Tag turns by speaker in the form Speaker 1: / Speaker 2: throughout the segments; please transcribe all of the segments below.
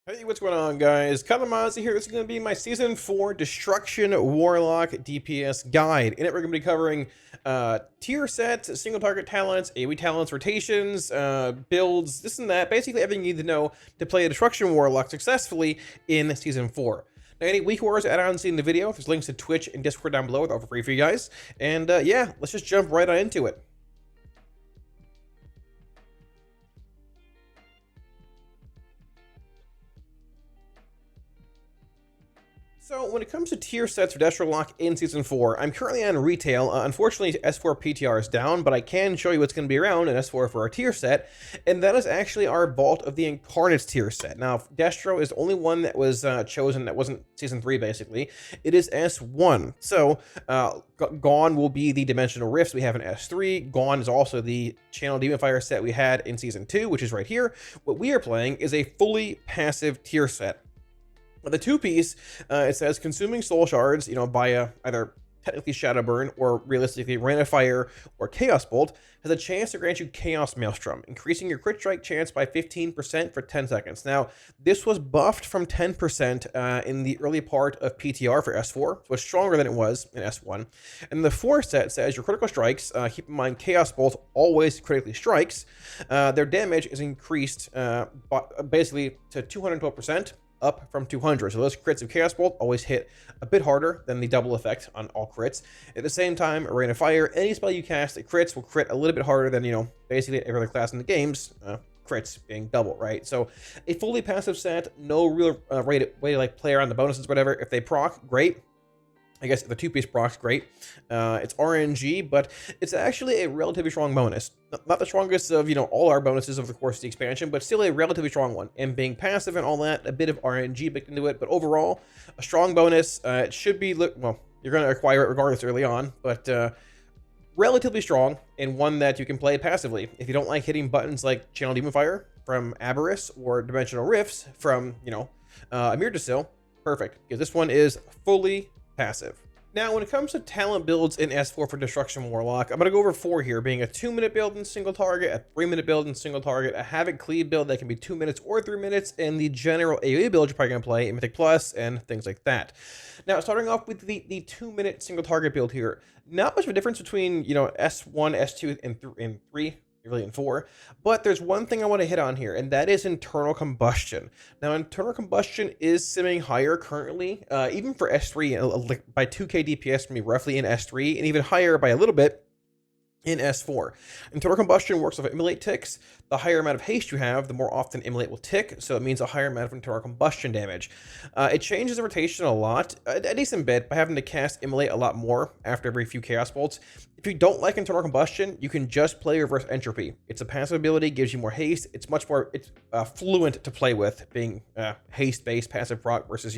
Speaker 1: Hey, what's going on, guys? Kalamazi here. This is going to be my Season 4 Destruction Warlock DPS guide. In it, we're going to be covering tier sets, single target talents, AOE Talents, rotations, builds, this and that. Basically, everything you need to know to play a Destruction Warlock successfully in Season 4. Now, any weak wars add-ons in the video, there's links to Twitch and Discord down below. They're all for free for you guys. And yeah, let's just jump right on into it. So when it comes to tier sets for Destro Lock in Season 4, I'm currently on retail. Unfortunately, S4 PTR is down, but I can show you what's going to be around in S4 for our tier set, and that is actually our Vault of the Incarnates tier set. Now, Destro is the only one that was chosen that wasn't Season 3, basically. It is S1. So, Gone will be the Dimensional Rifts we have in S3. Gone is also the Channel Demon Fire set we had in Season 2, which is right here. What we are playing is a fully passive tier set. The two-piece, it says consuming soul shards, by either technically Shadow Burn or realistically Rain of Fire or Chaos Bolt, has a chance to grant you Chaos Maelstrom, increasing your crit strike chance by 15% for 10 seconds. Now, this was buffed from 10% in the early part of PTR for S4, so it's stronger than it was in S1. And the 4 set says your critical strikes, keep in mind Chaos Bolt always critically strikes, their damage is increased basically to 212%. Up from 200. So those crits of Chaos Bolt always hit a bit harder than the double effect on all crits. At the same time, a Rain of Fire, any spell you cast that crits will crit a little bit harder than, basically every other class in the games, crits being double, right? So a fully passive set, no real way to like play around the bonuses, whatever. If they proc, great. I guess the two-piece proc's great. It's RNG, but it's actually a relatively strong bonus. Not the strongest of, all our bonuses over the course of the expansion, but still a relatively strong one. And being passive and all that, a bit of RNG baked into it, but overall, a strong bonus. It should be, well, you're going to acquire it regardless early on, but relatively strong, and one that you can play passively. If you don't like hitting buttons like Channel Demon Fire from Aberrus or Dimensional Rifts from, Amir Desil, perfect, because this one is fully passive. Now, when it comes to talent builds in S4 for Destruction Warlock, I'm going to go over 4 here, being a 2-minute build in single target, a 3-minute build in single target, a Havoc Cleave build that can be 2 minutes or 3 minutes, and the general AOE build you're probably going to play in Mythic Plus and things like that. Now, starting off with the 2-minute single target build here, not much of a difference between, S1, S2, and 3. Really in 4, but there's one thing I want to hit on here, and that is internal combustion. Now, internal combustion is simming higher currently, even for S3 by 2k DPS for me roughly in S3, and even higher by a little bit in S4. Internal combustion works off of immolate ticks. The higher amount of haste you have, the more often immolate will tick, so it means a higher amount of internal combustion damage. It changes the rotation a lot, a decent bit, by having to cast immolate a lot more after every few chaos bolts. If you don't like internal combustion, you can just play reverse entropy. It's a passive ability, gives you more haste. It's much more fluent to play with, being haste-based passive proc versus,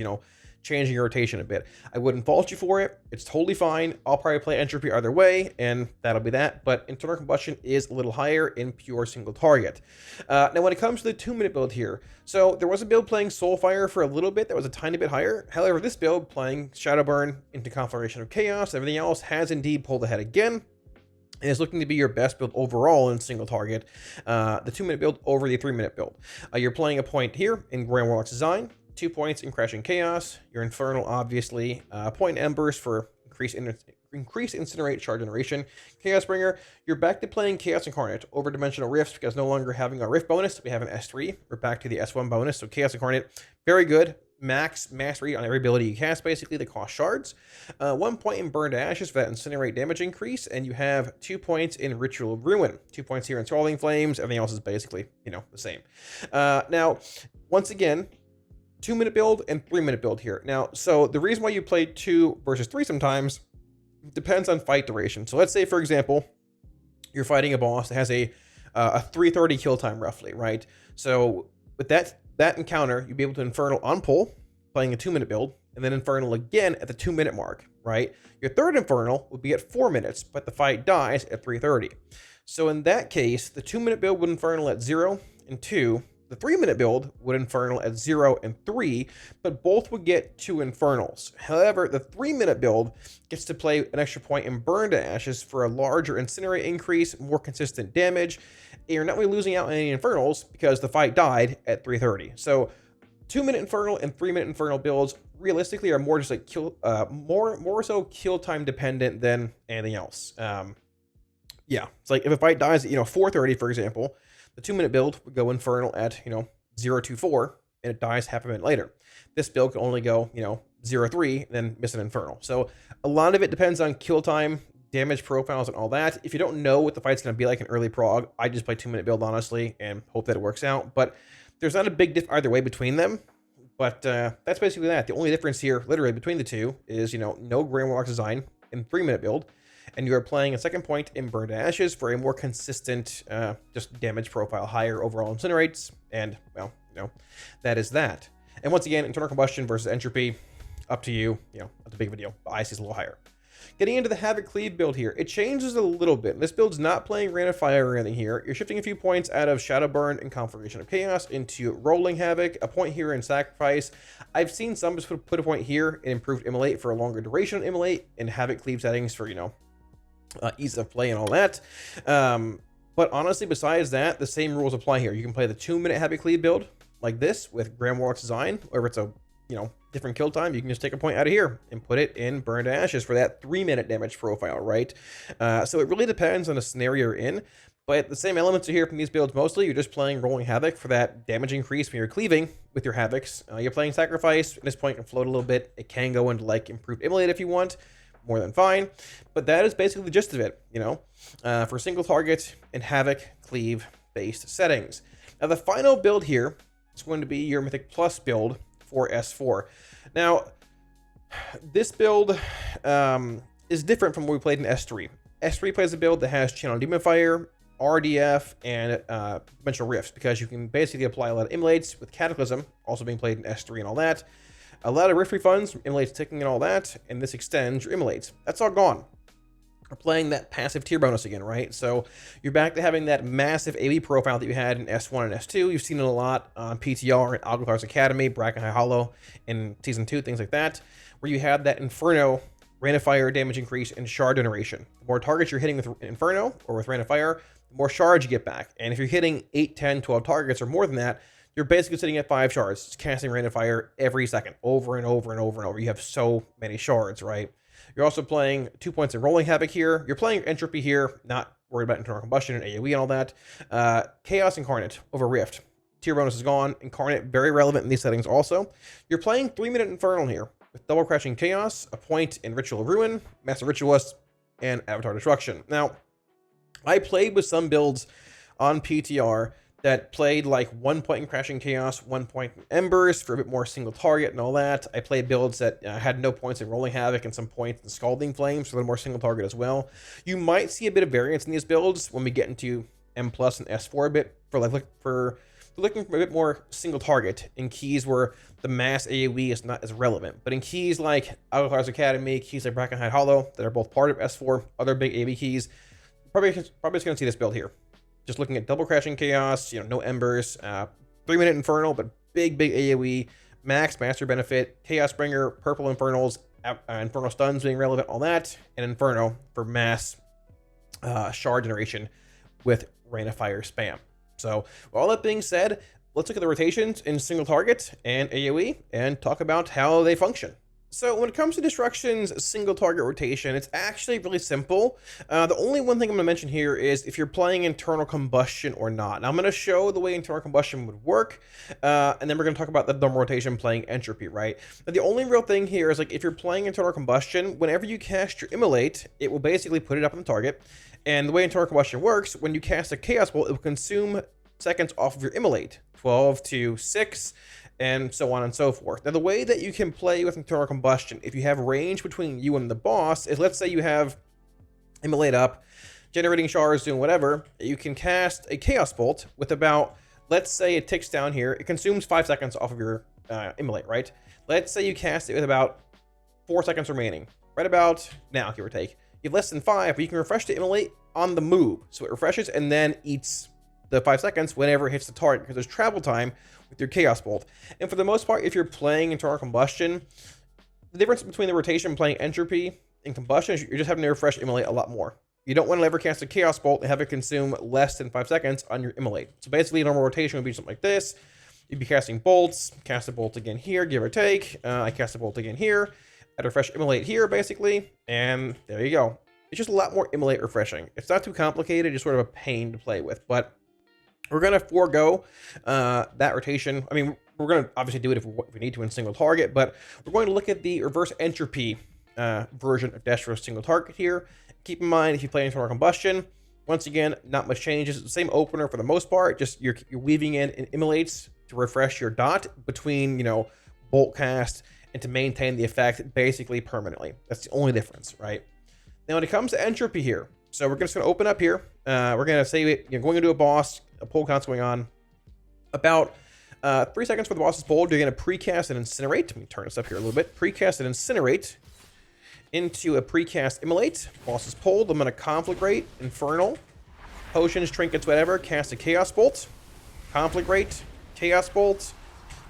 Speaker 1: changing your rotation a bit. I wouldn't fault you for it. It's totally fine. I'll probably play entropy either way, and that'll be that. But internal combustion is a little higher in pure single target. Now, when it comes to the 2-minute build here, so there was a build playing Soulfire for a little bit that was a tiny bit higher. However, this build playing Shadowburn into Conflagration of Chaos, everything else has indeed pulled ahead again. And is looking to be your best build overall in single target. The 2-minute build over the 3-minute build. You're playing a point here in Grand Warlock's design. 2 points in Crashing Chaos, your Infernal, obviously, point in Embers for increased Incinerate Shard Generation, Chaos Bringer. You're back to playing Chaos Incarnate over Dimensional Rifts, because no longer having a Rift bonus, we have an S3. We're back to the S1 bonus, so Chaos Incarnate, very good. Max mastery on every ability you cast, basically, that cost shards. 1 point in Burned Ashes for that Incinerate damage increase, and you have 2 points in Ritual of Ruin. 2 points here in Swallowing Flames, everything else is basically, the same. Now, once again, 2-minute build and 3-minute build here. Now, so the reason why you play 2 versus 3 sometimes depends on fight duration. So let's say, for example, you're fighting a boss that has a 330 kill time roughly, right? So with that encounter, you'd be able to Infernal on pull, playing a 2-minute build, and then Infernal again at the 2-minute mark, right? Your third Infernal would be at 4 minutes, but the fight dies at 330. So in that case, the 2-minute build would Infernal at 0 and 2, the 3-minute build would Infernal at 0 and 3, but both would get 2 Infernals. However, the 3-minute build gets to play an extra point in Burn to Ashes for a larger Incinerate increase, more consistent damage, and you're not really losing out on any Infernals because the fight died at 330. So 2-minute Infernal and 3-minute Infernal builds realistically are more just like more so kill time dependent than anything else. Yeah, it's like if a fight dies at 4:30, for example, the 2-minute build would go Infernal at 0:24, and it dies half a minute later. This build can only go 0:3, and then miss an Infernal. So a lot of it depends on kill time, damage profiles, and all that. If you don't know what the fight's going to be like in early prog, I just play 2-minute build honestly and hope that it works out. But there's not a big diff either way between them. But that's basically that. The only difference here, literally, between the two is, no Grand Warlock design in 3-minute build, and you are playing a second point in Burn to Ashes for a more consistent just damage profile, higher overall incinerates, and, well, that is that. And once again, internal combustion versus entropy, up to you, that's a big video. IC is a little higher. Getting into the Havoc Cleave build here, it changes a little bit. This build's not playing Rain of Fire or anything here. You're shifting a few points out of Shadow Burn and Conflagration of Chaos into Rolling Havoc, a point here in Sacrifice. I've seen some just put a point here in Improved Immolate for a longer duration of Immolate, and Havoc Cleave settings for, ease of play and all that. But honestly, besides that, the same rules apply here. You can play the 2-minute Havoc Cleave build like this with Grand Warlock's design, or if it's a different kill time, you can just take a point out of here and put it in Burn to Ashes for that 3-minute damage profile, right? So it really depends on the scenario you're in, but the same elements are here from these builds mostly. You're just playing Rolling Havoc for that damage increase when you're cleaving with your Havocs. You're playing Sacrifice, and this point can float a little bit. It can go into like Improved Immolate if you want, more than fine, but that is basically the gist of it, for single target and Havoc Cleave based settings. Now the final build here is going to be your Mythic Plus build for S4. Now, this build is different from what we played in S3. S3 plays a build that has Channel Demon Fire, RDF, and Dimensional Rifts, because you can basically apply a lot of Immolates with Cataclysm, also being played in S3 and all that. A lot of Rift refunds, Immolates ticking and all that, and this extends your Immolates. That's all gone. We're playing that passive tier bonus again, right? So you're back to having that massive AOE profile that you had in S1 and S2. You've seen it a lot on PTR and Algothar's Academy, Bracken High Hollow in Season 2, things like that, where you have that Inferno, Rain of Fire damage increase, and shard generation. The more targets you're hitting with Inferno or with Rain of Fire, the more shards you get back. And if you're hitting 8, 10, 12 targets or more than that, you're basically sitting at 5 shards, just casting Rain of Fire every second, over and over and over and over. You have so many shards, right? You're also playing 2 points in Rolling Havoc here. You're playing Entropy here, not worried about internal combustion and AoE and all that. Chaos Incarnate over Rift. Tier bonus is gone. Incarnate, very relevant in these settings also. You're playing 3-minute Infernal here with Double Crashing Chaos, a point in Ritual of Ruin, Master Ritualist, and Avatar Destruction. Now, I played with some builds on PTR that played like 1 point in Crashing Chaos, 1 point in Embers for a bit more single target and all that. I played builds that had no points in Rolling Havoc and some points in Scalding Flames for a little more single target as well. You might see a bit of variance in these builds when we get into M+ and S4 a bit for looking for a bit more single target in keys where the mass AoE is not as relevant. But in keys like Algothar's Academy, keys like Bracken High Hollow that are both part of S4, other big AoE keys, probably just going to see this build here. Just looking at Double Crashing Chaos, no Embers, 3-minute Infernal, but big AoE, max Master Benefit, Chaos Bringer, Purple Infernals, Infernal Stuns being relevant, all that, and Inferno for mass shard generation with Rain of Fire spam. So, with all that being said, let's look at the rotations in single target and AoE and talk about how they function. So when it comes to Destruction's single target rotation, it's actually really simple. The only one thing I'm going to mention here is if you're playing internal combustion or not. Now I'm going to show the way internal combustion would work, and then we're going to talk about the normal rotation playing entropy, right? Now the only real thing here is like if you're playing internal combustion, whenever you cast your Immolate, it will basically put it up on the target. And the way internal combustion works, when you cast a Chaos Bolt, it will consume seconds off of your Immolate, 12 to 6, and so on and so forth. Now, the way that you can play with internal combustion, if you have range between you and the boss, is let's say you have Immolate up, generating shards, doing whatever, you can cast a Chaos Bolt with about, let's say it ticks down here, it consumes 5 seconds off of your Immolate, right? Let's say you cast it with about 4 seconds remaining, right about now, give or take. You have less than 5, but you can refresh the Immolate on the move. So it refreshes and then eats the 5 seconds whenever it hits the target, because there's travel time with your Chaos Bolt. And for the most part, if you're playing internal combustion, the difference between the rotation playing entropy and combustion is you're just having to refresh Immolate a lot more. You don't want to ever cast a Chaos Bolt and have it consume less than 5 seconds on your Immolate. So basically, normal rotation would be something like this. You'd be casting bolts, cast a bolt again here, give or take. I cast a bolt again here. I'd refresh Immolate here, basically, and there you go. It's just a lot more Immolate refreshing. It's not too complicated, just sort of a pain to play with, but we're going to forego that rotation. I mean, we're going to obviously do it if we need to in single target, but we're going to look at the reverse entropy version of Destro's single target here. Keep in mind, if you play Internal Combustion, once again, not much changes. It's the same opener for the most part, just you're weaving in Immolates to refresh your dot between, you know, bolt cast and to maintain the effect basically permanently. That's the only difference, right? Now, when it comes to entropy here, so we're just going to open up here. We're going to say you're going into a boss, a pull count's going on. About 3 seconds for the boss's pulled, you're going to precast and incinerate. Let me turn this up here a little bit. Precast and incinerate into a precast immolate. Boss is pulled. I'm going to conflagrate, infernal, potions, trinkets, whatever. Cast a chaos bolt. Conflagrate, chaos bolt.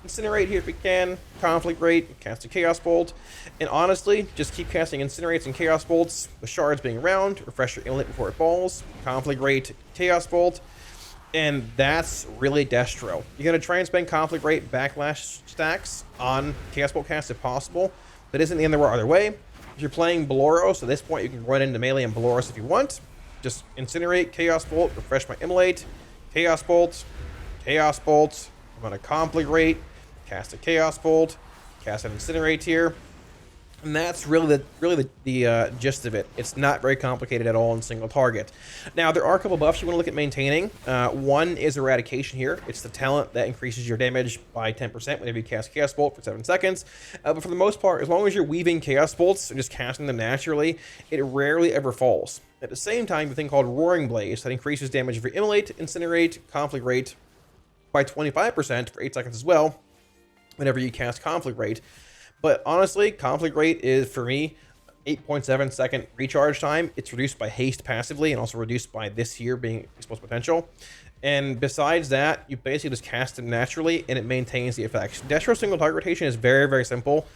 Speaker 1: Incinerate here if we can. Conflagrate, cast a chaos bolt. And honestly, just keep casting incinerates and chaos bolts. The shards being around. Refresh your immolate before it falls. Conflagrate, chaos bolt. And that's really Destro. You're going to try and spend Conflagrate backlash stacks on Chaos Bolt cast if possible. That isn't the other way. If you're playing Baloros, at this point you can run into melee and Baloros if you want. Just Incinerate, Chaos Bolt, refresh my Immolate, Chaos Bolt, Chaos Bolt. I'm going to Conflagrate, cast a Chaos Bolt, cast an Incinerate here. And that's really the gist of it. It's not very complicated at all in single target. Now, there are a couple buffs you want to look at maintaining. One is Eradication here. It's the talent that increases your damage by 10% whenever you cast Chaos Bolt for 7 seconds. But for the most part, as long as you're weaving Chaos Bolts and just casting them naturally, it rarely ever falls. At the same time, the thing called Roaring Blaze that increases damage if you Immolate, Incinerate, Conflagrate by 25% for 8 seconds as well whenever you cast Conflagrate. But honestly, Conflagrate is, for me, 8.7 second recharge time. It's reduced by haste passively and also reduced by this here being exposed potential. And besides that, you basically just cast it naturally and it maintains the effects. Destro single target rotation is very, very simple.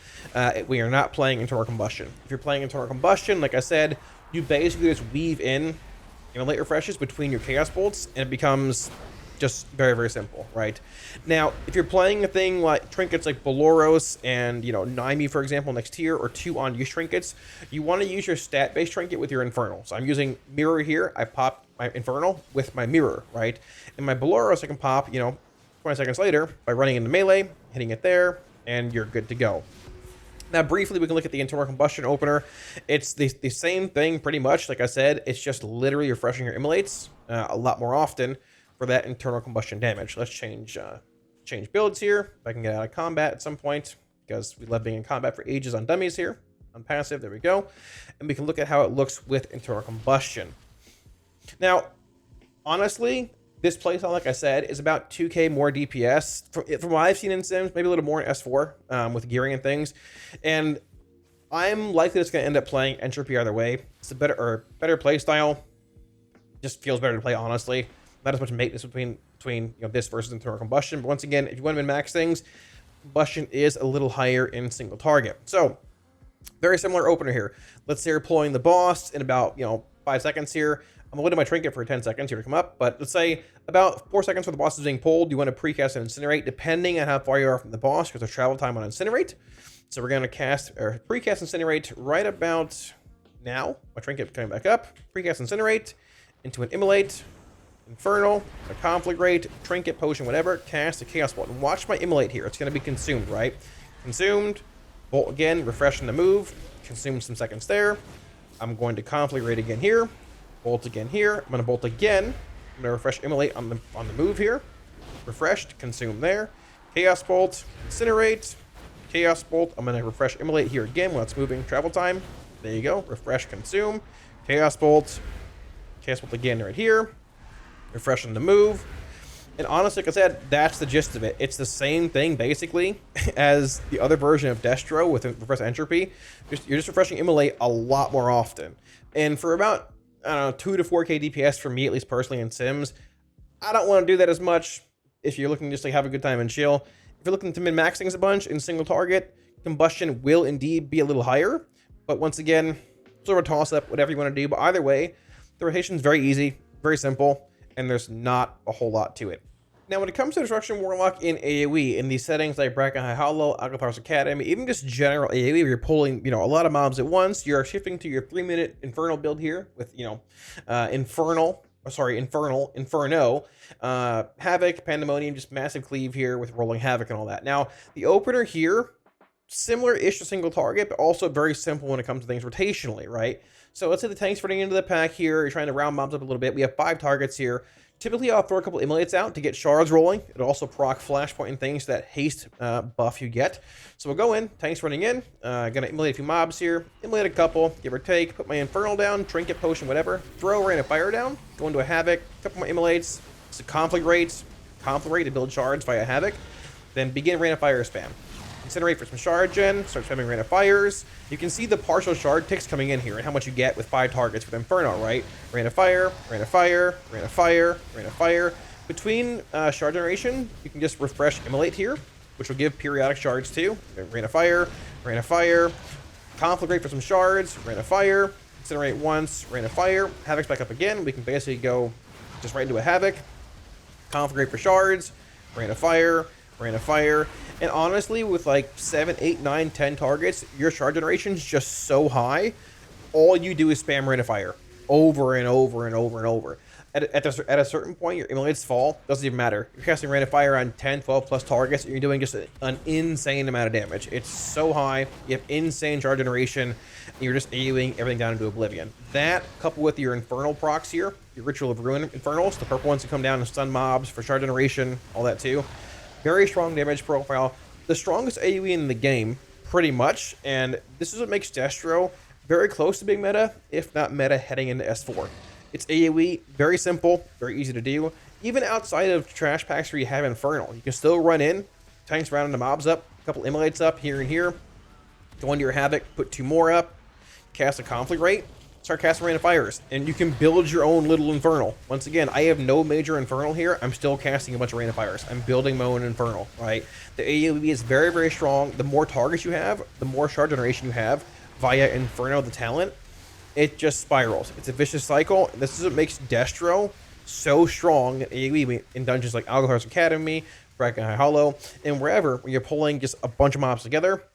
Speaker 1: We are not playing Internal Combustion. If you're playing Internal Combustion, like I said, you basically just weave in Immolate refreshes between your Chaos Bolts and it becomes just very, very simple, right? Now, if you're playing a thing like trinkets like Baloros and, you know, Naimi, for example, next tier, or 2 on-use trinkets, you want to use your stat-based trinket with your Infernal. So I'm using Mirror here. I pop my Infernal with my Mirror, right? And my Baloros I can pop, you know, 20 seconds later by running into melee, hitting it there, and you're good to go. Now, briefly, we can look at the Internal Combustion opener. It's the same thing, pretty much. Like I said, it's just literally refreshing your Immolates a lot more often for that Internal Combustion damage. Let's change builds here. If I can get out of combat at some point, because we love being in combat for ages on dummies here. On passive, there we go. And we can look at how it looks with Internal Combustion. Now, honestly, this playstyle, like I said, is about 2k more DPS. From what I've seen in Sims, maybe a little more in S4 with gearing and things. And I'm likely it's going to end up playing Entropy either way. It's a better playstyle. Just feels better to play, honestly. Not as much maintenance between you know, this versus Internal Combustion. But once again, if you want to min-max things, Combustion is a little higher in single target. So, very similar opener here. Let's say you're pulling the boss in about, you know, 5 seconds here. I'm going to my trinket for 10 seconds here to come up. But let's say about 4 seconds before the boss is being pulled, you want to precast and incinerate, depending on how far you are from the boss, because there's travel time on incinerate. So we're going to precast incinerate right about now. My trinket coming back up. Precast incinerate into an immolate. Infernal, a Conflagrate, Trinket, Potion, whatever, cast a Chaos Bolt. And watch my Immolate here. It's going to be consumed, right? Consumed, Bolt again, refreshing the move, consume some seconds there. I'm going to Conflagrate again here, Bolt again here. I'm going to Bolt again. I'm going to refresh Immolate on the move here. Refreshed, consume there. Chaos Bolt, Incinerate, Chaos Bolt. I'm going to refresh Immolate here again while it's moving. Travel time. There you go. Refresh, consume. Chaos Bolt. Chaos Bolt again right here. Refreshing the move. And honestly, like I said, that's the gist of it. It's the same thing, basically, as the other version of Destro with Reverse Entropy. You're just refreshing Immolate a lot more often. And for about, I don't know, 2 to 4k DPS for me, at least personally in Sims, I don't want to do that as much if you're looking just to have a good time and chill. If you're looking to min-max things a bunch in single target, Combustion will indeed be a little higher. But once again, sort of a toss-up, whatever you want to do. But either way, the rotation is very easy, very simple, and there's not a whole lot to it. Now, when it comes to Destruction Warlock in AoE, in these settings like Bracken High Hollow, Alcathar's Academy, even just general AoE, where you're pulling, a lot of mobs at once, you're shifting to your 3-minute Infernal build here with, Inferno, Havoc, Pandemonium, just massive Cleave here with rolling Havoc and all that. Now, the opener here, similar-ish to single target, but also very simple when it comes to things rotationally, right? So let's say the tank's running into the pack here, you're trying to round mobs up a little bit. We have 5 targets here. Typically, I'll throw a couple immolates out to get shards rolling. It'll also proc flashpoint and things, that haste buff you get. So we'll go in, tank's running in, gonna immolate a few mobs here, immolate a couple, give or take, put my Infernal down, trinket, potion, whatever, throw Rain of Fire down, go into a Havoc, couple more immolates, some conflict rate to build shards via Havoc, then begin Rain of Fire spam. Incinerate for some shard gen, start spamming Rain of Fires. You can see the partial shard ticks coming in here and how much you get with 5 targets with Inferno, right? Rain of Fire, Rain of Fire, Rain of Fire, Rain of Fire. Between shard generation, you can just refresh Immolate here, which will give periodic shards too. Rain of Fire, Conflict rate for some shards, Rain of Fire, Incinerate once, Rain of Fire, Havoc's back up again. We can basically go just right into a Havoc, Conflict rate for shards, Rain of Fire, and honestly, with like 7, 8, 9, 10 targets, your shard generation is just so high, all you do is spam Rain of Fire over and over and over and over. At a certain point, your immolates fall, doesn't even matter. You're casting Rain of Fire on 10, 12 plus targets, and you're doing just an insane amount of damage. It's so high, you have insane shard generation, and you're just AoEing everything down into oblivion. That, coupled with your Infernal procs here, your Ritual of Ruin Infernals, the purple ones that come down and stun mobs for shard generation, all that too. Very strong damage profile. The strongest AoE in the game, pretty much. And this is what makes Destro very close to being meta, if not meta heading into S4. It's AoE, very simple, very easy to do. Even outside of trash packs where you have Infernal, you can still run in, tanks rounding the mobs up, a couple immolates up here and here, go into your Havoc, put 2 more up, cast a conflict rate, start casting Rain of Fires, and you can build your own little Infernal. Once again, I have no major Infernal here. I'm still casting a bunch of Rain of Fires. I'm building my own Infernal, right? The AoE is very, very strong. The more targets you have, the more shard generation you have via Inferno, the talent. It just spirals. It's a vicious cycle. This is what makes Destro so strong in AoE in dungeons like Alcathar's Academy, Bracken High Hollow, and wherever, where you're pulling just a bunch of mobs together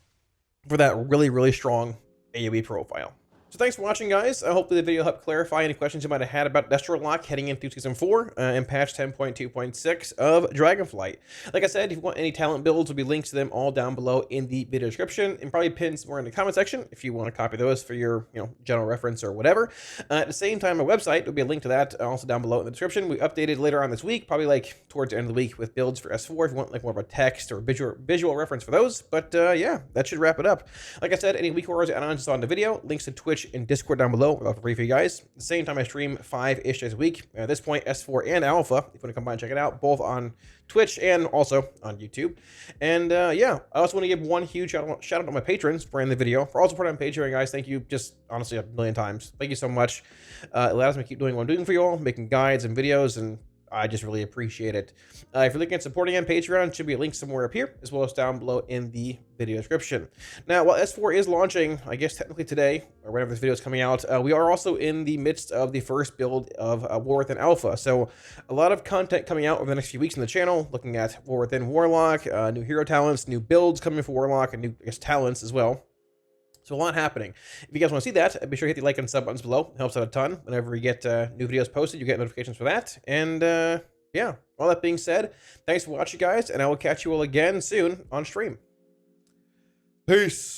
Speaker 1: for that really, really strong AoE profile. So thanks for watching, guys. I hope the video helped clarify any questions you might have had about Destro Lock heading into Season 4 and patch 10.2.6 of Dragonflight. Like I said, if you want any talent builds, there'll be links to them all down below in the video description, and probably pinned somewhere in the comment section if you want to copy those for your general reference or whatever. At the same time, my website, there'll be a link to that also down below in the description. We updated later on this week, probably like towards the end of the week, with builds for S4 if you want like more of a text or visual reference for those. But yeah, that should wrap it up. Like I said, any week horrors add-ons saw in the video, links to Twitch and Discord down below. I'll free for you guys. At the same time, I stream 5-ish days a week. At this point, S4 and Alpha, if you want to come by and check it out, both on Twitch and also on YouTube. And yeah, I also want to give one huge shout out to my patrons for in the video. For all support on Patreon, guys, thank you just honestly a million times. Thank you so much. It allows me to keep doing what I'm doing for you all, making guides and videos, and I just really appreciate it. If you're looking at supporting on Patreon, should be a link somewhere up here, as well as down below in the video description. Now, while S4 is launching, I guess technically today, or whenever this video is coming out, we are also in the midst of the first build of War Within Alpha. So a lot of content coming out over the next few weeks on the channel, looking at War Within Warlock, new hero talents, new builds coming for Warlock, and new, I guess, talents as well. So a lot happening. If you guys want to see that, be sure to hit the like and sub buttons below. It helps out a ton. Whenever we get new videos posted, you get notifications for that. And yeah, all that being said, thanks for watching, guys, and I will catch you all again soon on stream. Peace.